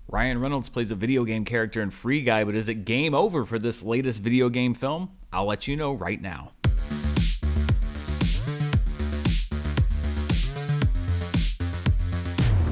Ryan Reynolds plays a video game character in Free Guy, but is it game over for this latest video game film? I'll let you know right now.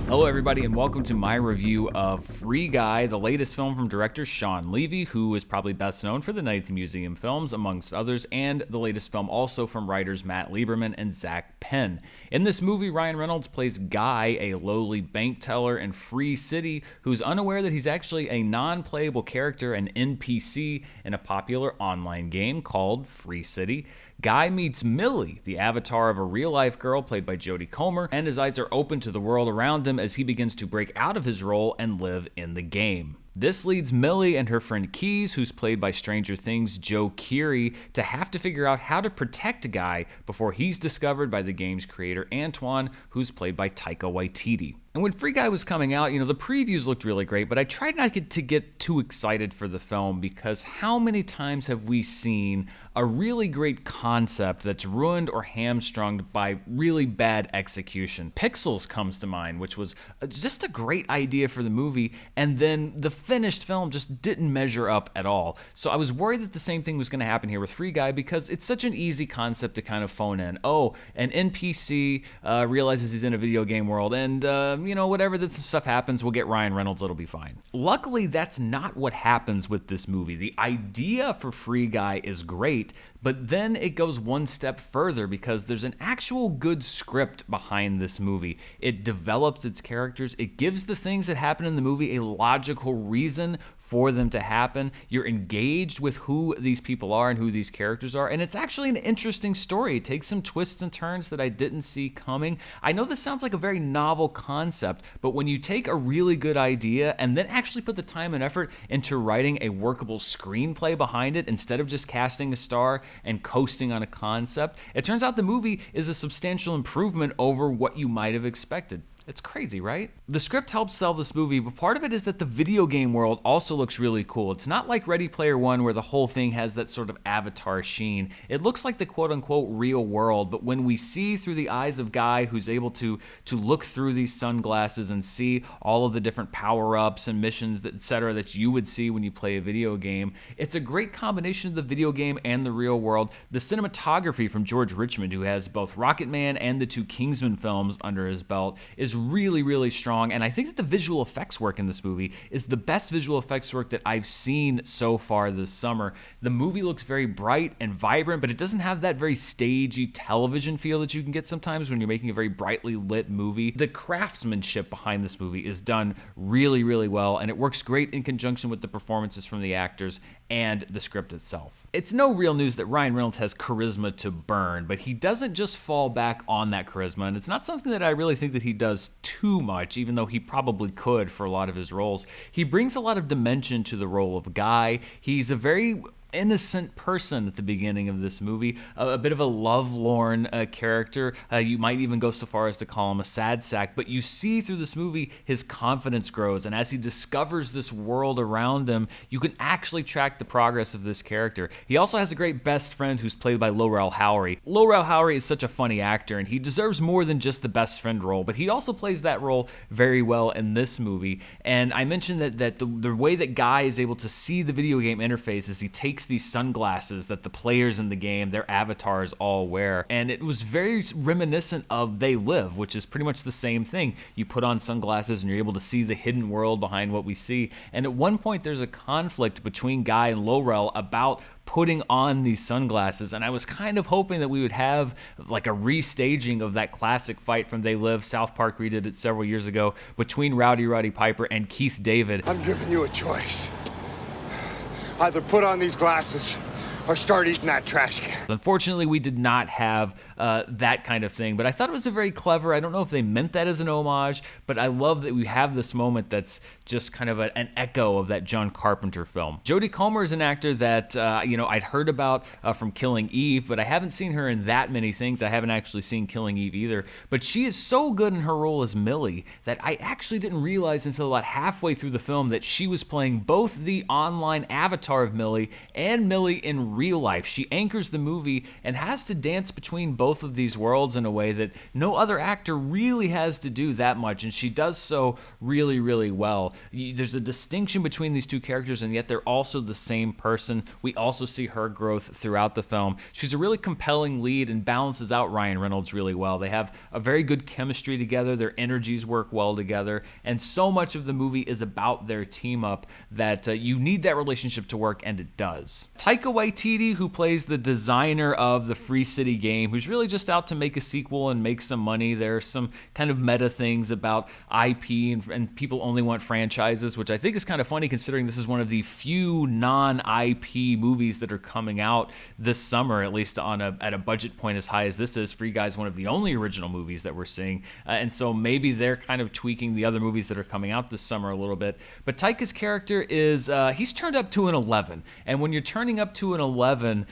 Hello everybody and welcome to my review of Free Guy, the latest film from director Shawn Levy, who is probably best known for the Night at the Museum films, amongst others, and the latest film also from writers Matt Lieberman and Zach Penn. In this movie, Ryan Reynolds plays Guy, a lowly bank teller in Free City, who's unaware that he's actually a non-playable character, an NPC, in a popular online game called Free City. Guy meets Millie, the avatar of a real-life girl played by Jodie Comer, and his eyes are open to the world around him as he begins to break out of his role and live in the game. This leads Millie and her friend Keys, who's played by Stranger Things' Joe Keery, to have to figure out how to protect Guy before he's discovered by the game's creator Antoine, who's played by Taika Waititi. And when Free Guy was coming out, the previews looked really great, but I tried not to get too excited for the film because how many times have we seen a really great concept that's ruined or hamstrung by really bad execution? Pixels comes to mind, which was just a great idea for the movie, and then the finished film just didn't measure up at all. So I was worried that the same thing was going to happen here with Free Guy because it's such an easy concept to kind of phone in. Oh, an NPC realizes he's in a video game world, and whatever this stuff happens, we'll get Ryan Reynolds, it'll be fine. Luckily, that's not what happens with this movie. The idea for Free Guy is great, but then it goes one step further because there's an actual good script behind this movie. It develops its characters. It gives the things that happen in the movie a logical reason for them to happen. You're engaged with who these people are and who these characters are, and it's actually an interesting story. It takes some twists and turns that I didn't see coming. I know this sounds like a very novel concept, but when you take a really good idea and then actually put the time and effort into writing a workable screenplay behind it instead of just casting a star and coasting on a concept, it turns out the movie is a substantial improvement over what you might have expected. It's crazy, right? The script helps sell this movie, but part of it is that the video game world also looks really cool. It's not like Ready Player One where the whole thing has that sort of Avatar sheen. It looks like the quote-unquote real world, but when we see through the eyes of Guy who's able to look through these sunglasses and see all of the different power-ups and missions, etc., that you would see when you play a video game, it's a great combination of the video game and the real world. The cinematography from George Richmond, who has both Rocketman and the two Kingsman films under his belt, is really, really strong, and I think that the visual effects work in this movie is the best visual effects work that I've seen so far this summer. The movie looks very bright and vibrant, but it doesn't have that very stagey television feel that you can get sometimes when you're making a very brightly lit movie. The craftsmanship behind this movie is done really, really well, and it works great in conjunction with the performances from the actors and the script itself. It's no real news that Ryan Reynolds has charisma to burn, but he doesn't just fall back on that charisma, and it's not something that I really think that he does too much, even though he probably could for a lot of his roles. He brings a lot of dimension to the role of Guy. He's a very innocent person at the beginning of this movie, a bit of a lovelorn character. You might even go so far as to call him a sad sack, but you see through this movie his confidence grows, and as he discovers this world around him, you can actually track the progress of this character. He also has a great best friend who's played by Lowrell Howery. Lowrell Howery is such a funny actor, and he deserves more than just the best friend role, but he also plays that role very well in this movie. And I mentioned that the way that Guy is able to see the video game interface is he takes these sunglasses that the players in the game, their avatars, all wear. And it was very reminiscent of They Live, which is pretty much the same thing. You put on sunglasses and you're able to see the hidden world behind what we see. And at one point, there's a conflict between Guy and Lowrell about putting on these sunglasses, and I was kind of hoping that we would have like a restaging of that classic fight from They Live. South Park redid it several years ago between Rowdy Roddy Piper and Keith David. I'm giving you a choice. Either put on these glasses or start eating that trash can. Unfortunately, we did not have that kind of thing, but I thought it was a very clever, I don't know if they meant that as an homage, but I love that we have this moment that's just kind of an echo of that John Carpenter film. Jodie Comer is an actor that, I'd heard about from Killing Eve, but I haven't seen her in that many things. I haven't actually seen Killing Eve either, but she is so good in her role as Millie that I actually didn't realize until about halfway through the film that she was playing both the online avatar of Millie and Millie in in real life. She anchors the movie and has to dance between both of these worlds in a way that no other actor really has to do that much, and she does so really, really well. There's a distinction between these two characters, and yet they're also the same person. We also see her growth throughout the film. She's a really compelling lead and balances out Ryan Reynolds really well. They have a very good chemistry together. Their energies work well together, and so much of the movie is about their team up that you need that relationship to work, and it does. Taika Waititi, who plays the designer of the Free City game, who's really just out to make a sequel and make some money. There are some kind of meta things about IP and people only want franchises, which I think is kind of funny considering this is one of the few non-IP movies that are coming out this summer, at least at a budget point as high as this is. Free Guy is one of the only original movies that we're seeing, and so maybe they're kind of tweaking the other movies that are coming out this summer a little bit. But Taika's character is, he's turned up to an 11, and when you're turning up to an 11,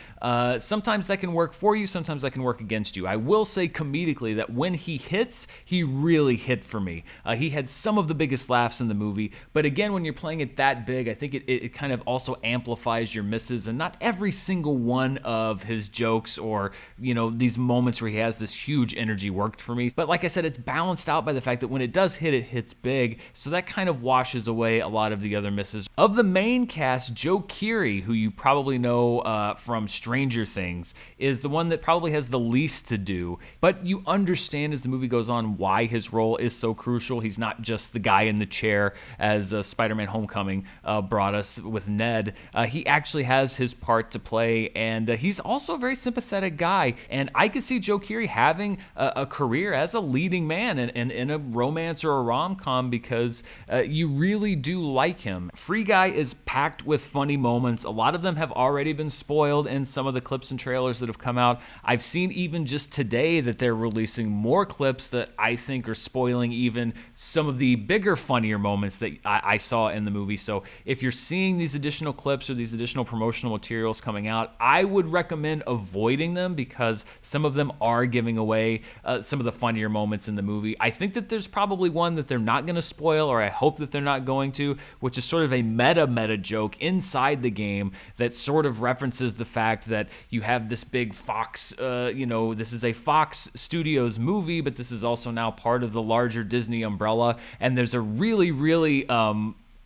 sometimes that can work for you, sometimes that can work against you. I will say comedically that when he hits, he really hit for me. He had some of the biggest laughs in the movie, but again, when you're playing it that big, I think it kind of also amplifies your misses, and not every single one of his jokes or, these moments where he has this huge energy worked for me. But like I said, it's balanced out by the fact that when it does hit, it hits big, so that kind of washes away a lot of the other misses. Of the main cast, Joe Keery, who you probably know from Stranger Things, is the one that probably has the least to do, but you understand as the movie goes on why his role is so crucial. He's not just the guy in the chair as Spider-Man Homecoming brought us with Ned. He actually has his part to play, and he's also a very sympathetic guy, and I could see Joe Keery having a career as a leading man in a romance or a rom-com because you really do like him. Free Guy is packed with funny moments. A lot of them have already been spoiled in some of the clips and trailers that have come out. I've seen even just today that they're releasing more clips that I think are spoiling even some of the bigger, funnier moments that I saw in the movie. So if you're seeing these additional clips or these additional promotional materials coming out, I would recommend avoiding them because some of them are giving away some of the funnier moments in the movie. I think that there's probably one that they're not going to spoil, or I hope that they're not going to, which is sort of a meta joke inside the game that sort of references the fact that you have this big Fox, this is a Fox Studios movie, but this is also now part of the larger Disney umbrella, and there's a really, really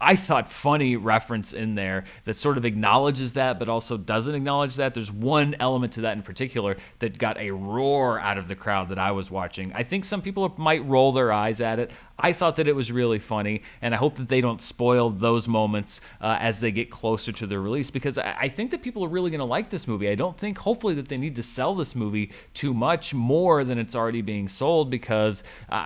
I thought funny reference in there that sort of acknowledges that but also doesn't acknowledge that. There's one element to that in particular that got a roar out of the crowd that I was watching. I think some people might roll their eyes at it. I thought that it was really funny, and I hope that they don't spoil those moments as they get closer to their release, because I think that people are really going to like this movie. I don't think, hopefully, that they need to sell this movie too much more than it's already being sold, because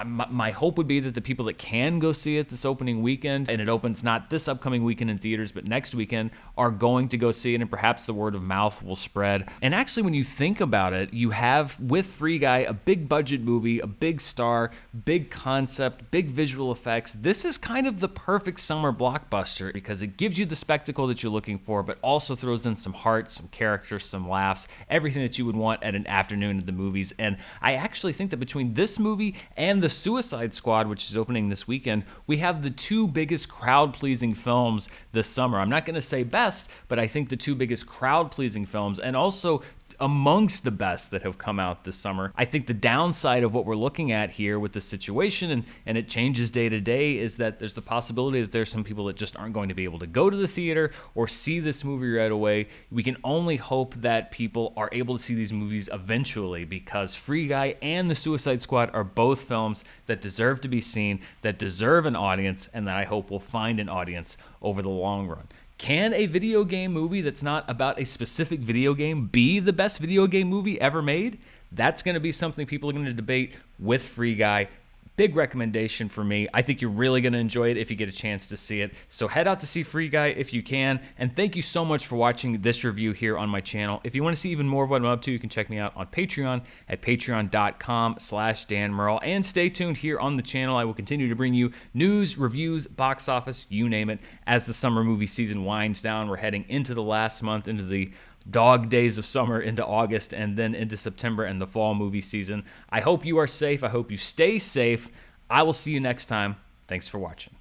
my hope would be that the people that can go see it this opening weekend, and it opens not this upcoming weekend in theaters, but next weekend, are going to go see it, and perhaps the word of mouth will spread. And actually, when you think about it, you have, with Free Guy, a big budget movie, a big star, big concept, big visual effects. This is kind of the perfect summer blockbuster because it gives you the spectacle that you're looking for, but also throws in some heart, some character, some laughs, everything that you would want at an afternoon at the movies. And I actually think that between this movie and The Suicide Squad, which is opening this weekend, we have the two biggest crowd-pleasing films this summer. I'm not going to say best, but I think the two biggest crowd-pleasing films, and also amongst the best that have come out this summer. I think the downside of what we're looking at here with the situation, and it changes day to day, is that there's the possibility that there's some people that just aren't going to be able to go to the theater or see this movie right away. We can only hope that people are able to see these movies eventually, because Free Guy and The Suicide Squad are both films that deserve to be seen, that deserve an audience, and that I hope will find an audience over the long run. Can a video game movie that's not about a specific video game be the best video game movie ever made? That's going to be something people are going to debate with Free Guy. Big recommendation for me. I think you're really going to enjoy it if you get a chance to see it. So head out to see Free Guy if you can. And thank you so much for watching this review here on my channel. If you want to see even more of what I'm up to, you can check me out on Patreon at patreon.com/Dan Murrell. And stay tuned here on the channel. I will continue to bring you news, reviews, box office, you name it, as the summer movie season winds down. We're heading into the last month, into the dog days of summer, into August, and then into September and the fall movie season. I hope you are safe. I hope you stay safe. I will see you next time. Thanks for watching.